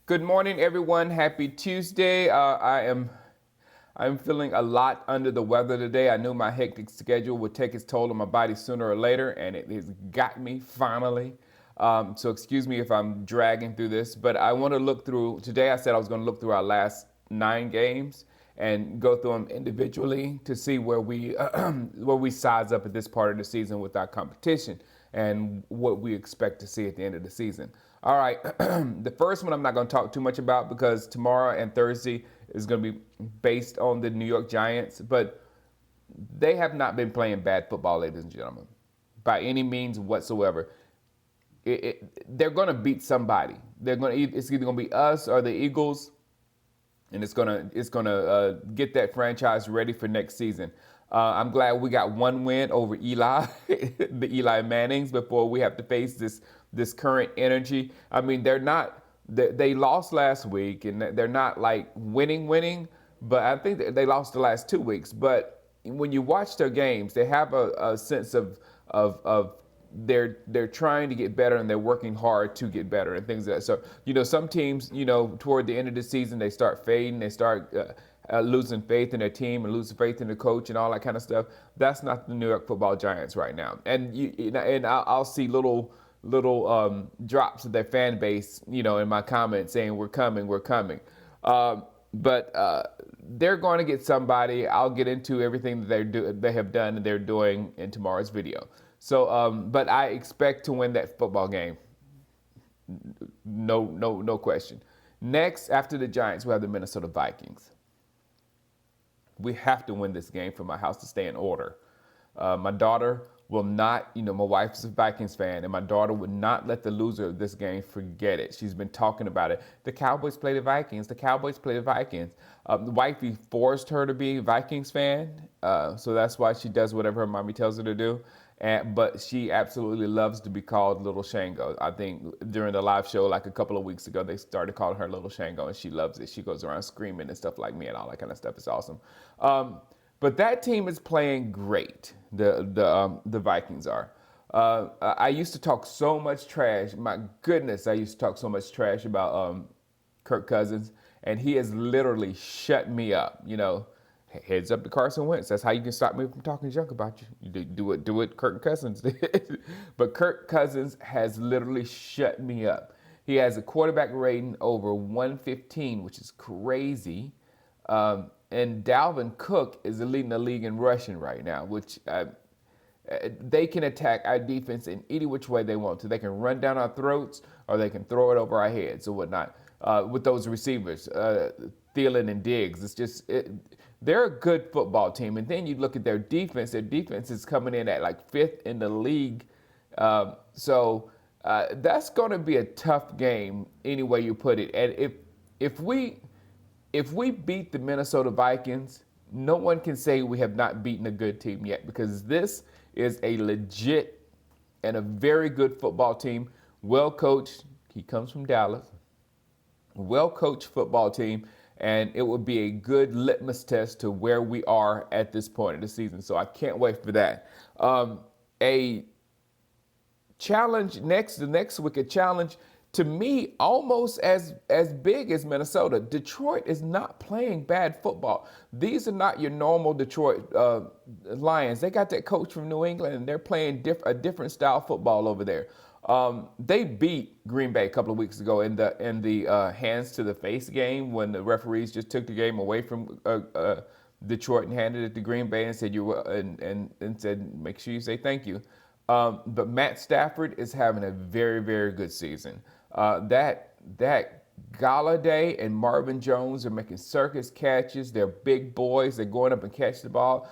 Good morning, everyone. Happy Tuesday. I'm feeling a lot under the weather today. I knew my hectic schedule would take its toll on my body sooner or later, and it has got me finally. So excuse me if I'm dragging through this, but I want to look through. Today I said I was going to look through our last 9 games and go through them individually to see where we where we size up at this part of the season with our competition and what we expect to see at the end of the season. All right, the first one I'm not going to talk too much about because tomorrow and Thursday is going to be based on the New York Giants, but they have not been playing bad football, ladies and gentlemen, by any means whatsoever. They're going to beat somebody. It's either going to be us or the Eagles, and it's gonna get that franchise ready for next season. I'm glad we got one win over Eli, the Eli Mannings, before we have to face this current energy. I mean, they lost last week, and they're not like winning, but I think they lost the last 2 weeks. But when you watch their games, they have a sense of they're trying to get better and they're working hard to get better and things like that. So, some teams, toward the end of the season, they start fading, they start losing faith in their team and losing faith in the coach and all that kind of stuff. That's not the New York Football Giants right now. And I'll see little drops of their fan base, in my comments saying we're coming. But they're going to get somebody. I'll get into everything that they have done and they're doing in tomorrow's video. So, but I expect to win that football game. No question. Next, after the Giants, we have the Minnesota Vikings. We have to win this game for my house to stay in order. My daughter will not, my wife's a Vikings fan, and my daughter would not let the loser of this game forget it. She's been talking about it. The Cowboys play the Vikings. The Cowboys play the Vikings. The wifey forced her to be a Vikings fan, so that's why she does whatever her mommy tells her to do. But she absolutely loves to be called Little Shango. I think during the live show, like a couple of weeks ago, they started calling her Little Shango, and she loves it. She goes around screaming and stuff like me and all that kind of stuff. It's awesome. But that team is playing great. The Vikings are. I used to talk so much trash. My goodness, I used to talk so much trash about Kirk Cousins, and he has literally shut me up. Heads up to Carson Wentz. That's how you can stop me from talking junk about you. You do it Kirk Cousins did. But Kirk Cousins has literally shut me up. He has a quarterback rating over 115, which is crazy. And Dalvin Cook is leading the league in rushing right now, which they can attack our defense in any which way they want to. They can run down our throats or they can throw it over our heads or whatnot with those receivers, Thielen and Diggs. It's just they're a good football team. And then you look at their defense. Their defense is coming in at like 5th in the league. So that's going to be a tough game any way you put it. And if we beat the Minnesota Vikings, no one can say we have not beaten a good team yet, because this is a legit and a very good football team, well coached. He comes from Dallas. Well coached football team, and it will be a good litmus test to where we are at this point of the season. So I can't wait for that. A challenge the next week, a challenge to me almost as big as Minnesota. Detroit is not playing bad football. These are not your normal Detroit Lions. They got that coach from New England, and they're playing a different style football over there. They beat Green Bay a couple of weeks ago in the hands to the face game, when the referees just took the game away from Detroit and handed it to Green Bay and said and said, make sure you say thank you. But Matt Stafford is having a very, very good season. That Galladay and Marvin Jones are making circus catches. They're big boys. They're going up and catch the ball.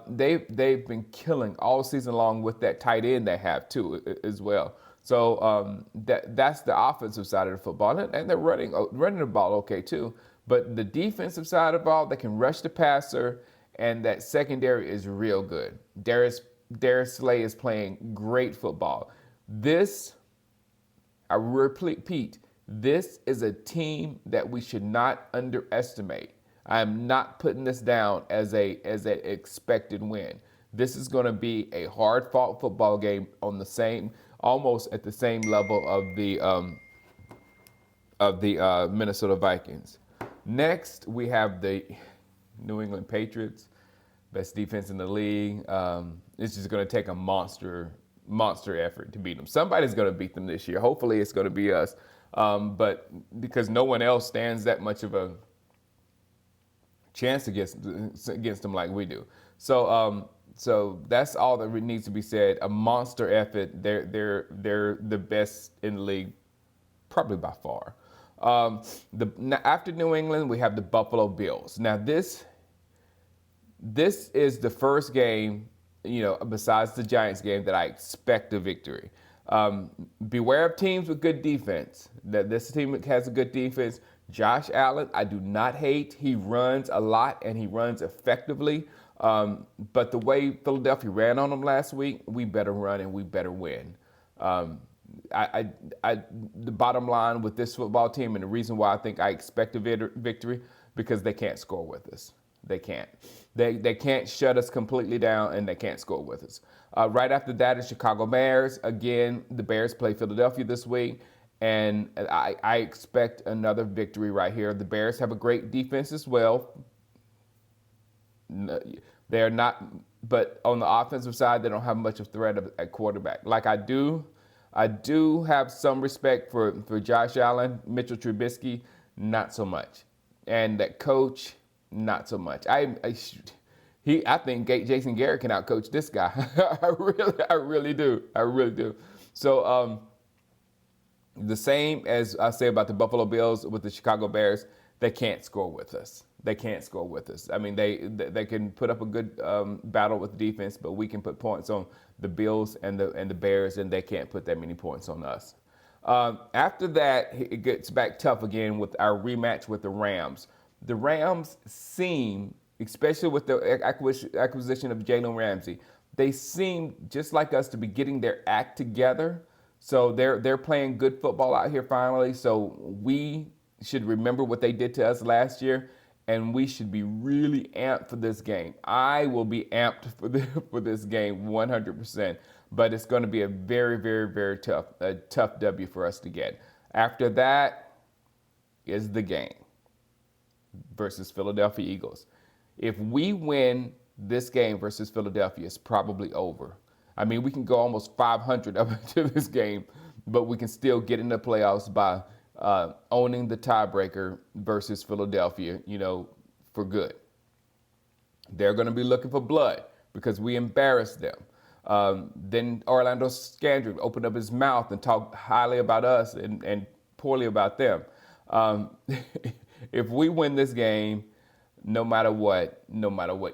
They've been killing all season long with that tight end they have too as well. So that's the offensive side of the football, and they're running the ball okay too. But the defensive side of the ball, they can rush the passer, and that secondary is real good. Darius Slay is playing great football. I repeat, this is a team that we should not underestimate. I am not putting this down as an expected win. This is going to be a hard-fought football game almost at the same level of the Minnesota Vikings. Next, we have the New England Patriots, best defense in the league. It's just going to take a monster effort to beat them. Somebody's going to beat them this year. Hopefully, it's going to be us. But because no one else stands that much of a chance against them like we do. So that's all that needs to be said. A monster effort. They're the best in the league, probably by far. After New England, we have the Buffalo Bills. Now this is the first game, besides the Giants game, that I expect a victory. Beware of teams with good defense. That this team has a good defense. Josh Allen, I do not hate. He runs a lot and he runs effectively. But the way Philadelphia ran on them last week, we better run and we better win. The bottom line with this football team, and the reason why I think I expect a victory, because they can't score with us. They can't. They can't shut us completely down, and they can't score with us. Right after that is Chicago Bears. Again, the Bears play Philadelphia this week, and I expect another victory right here. The Bears have a great defense as well. They're not, but on the offensive side, they don't have much of a threat at quarterback. Like I do have some respect for Josh Allen. Mitchell Trubisky, not so much. And that coach, not so much. I think Jason Garrett can outcoach this guy. I really do. So the same as I say about the Buffalo Bills with the Chicago Bears, they can't score with us. I mean, they can put up a good battle with the defense, but we can put points on the Bills and the Bears, and they can't put that many points on us. After that, it gets back tough again with our rematch with the Rams. The Rams seem, especially with the acquisition of Jalen Ramsey, they seem just like us to be getting their act together. So they're playing good football out here finally. So we should remember what they did to us last year, and we should be really amped for this game. I will be amped for this game 100%, but it's going to be a very, very, very tough W for us to get. After that is the game versus Philadelphia Eagles. If we win this game versus Philadelphia, it's probably over. I mean, we can go almost 500 up into this game, but we can still get in the playoffs by owning the tiebreaker versus Philadelphia, for good. They're going to be looking for blood because we embarrassed them. Then Orlando Scandrick opened up his mouth and talked highly about us and poorly about them. If we win this game, no matter what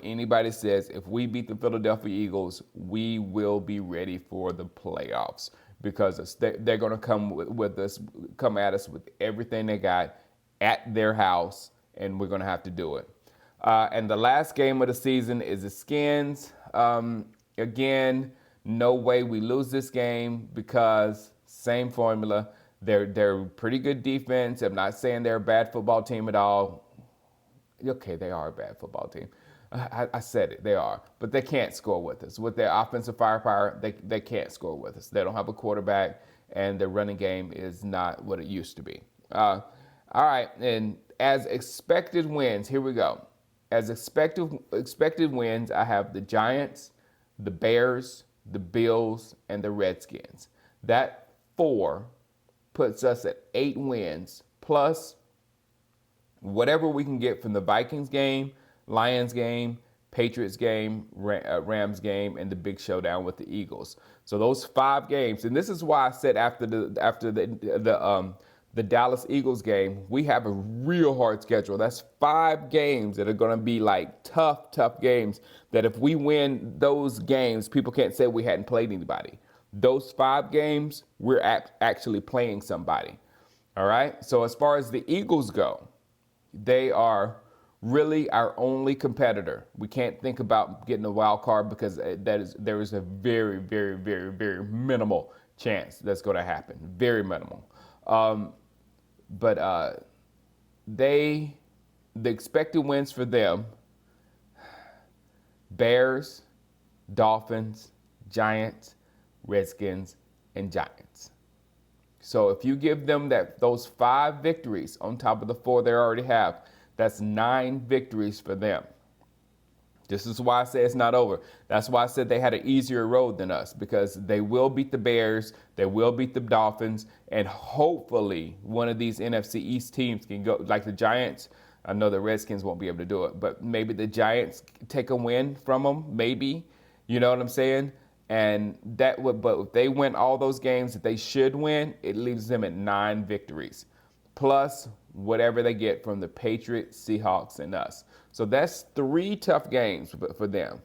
anybody says, if we beat the Philadelphia Eagles, we will be ready for the playoffs, because they're going to come at us with everything they got at their house, and we're going to have to do it. And the last game of the season is the Skins. Again, no way we lose this game, because same formula. They're pretty good defense. I'm not saying they're a bad football team at all. Okay, they are a bad football team. I said it, they are. But they can't score with us. With their offensive firepower, they can't score with us. They don't have a quarterback, and their running game is not what it used to be. All right, and as expected wins, here we go. As expected wins, I have the Giants, the Bears, the Bills, and the Redskins. That 4 puts us at 8 wins, plus whatever we can get from the Vikings game, Lions game, Patriots game, Rams game, and the big showdown with the Eagles. So those 5 games, and this is why I said after the Dallas Eagles game, we have a real hard schedule. That's 5 games that are going to be like tough games, that if we win those games, people can't say we hadn't played anybody. Those 5 games, we're actually playing somebody. All right? So as far as the Eagles go, they are really our only competitor. We can't think about getting a wild card, because there is a very, very, very, very minimal chance that's going to happen. Very minimal. But the expected wins for them: Bears, Dolphins, Giants, Redskins, and Giants. So if you give them those 5 victories on top of the 4 they already have, that's 9 victories for them. This is why I say it's not over. That's why I said they had an easier road than us, because they will beat the Bears, they will beat the Dolphins, and hopefully one of these NFC East teams can go, like the Giants. I know the Redskins won't be able to do it, but maybe the Giants take a win from them, maybe. You know what I'm saying? And that would, but if they win all those games that they should win, it leaves them at 9 victories, plus whatever they get from the Patriots, Seahawks, and us. So that's 3 tough games for them.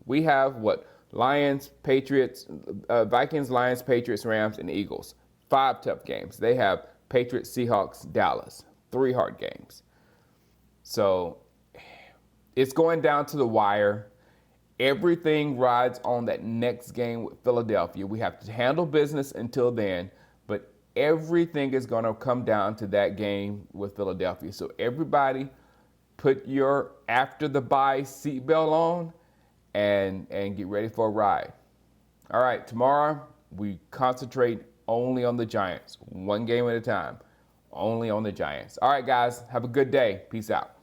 We have what? Lions, Patriots, Vikings, Lions, Patriots, Rams, and Eagles. 5 tough games. They have Patriots, Seahawks, Dallas. 3 hard games. So it's going down to the wire. Everything rides on that next game with Philadelphia. We have to handle business until then, but everything is going to come down to that game with Philadelphia. So everybody put your after the bye seatbelt on and get ready for a ride. All right, tomorrow we concentrate only on the Giants, 1 game at a time, only on the Giants. All right, guys, have a good day. Peace out.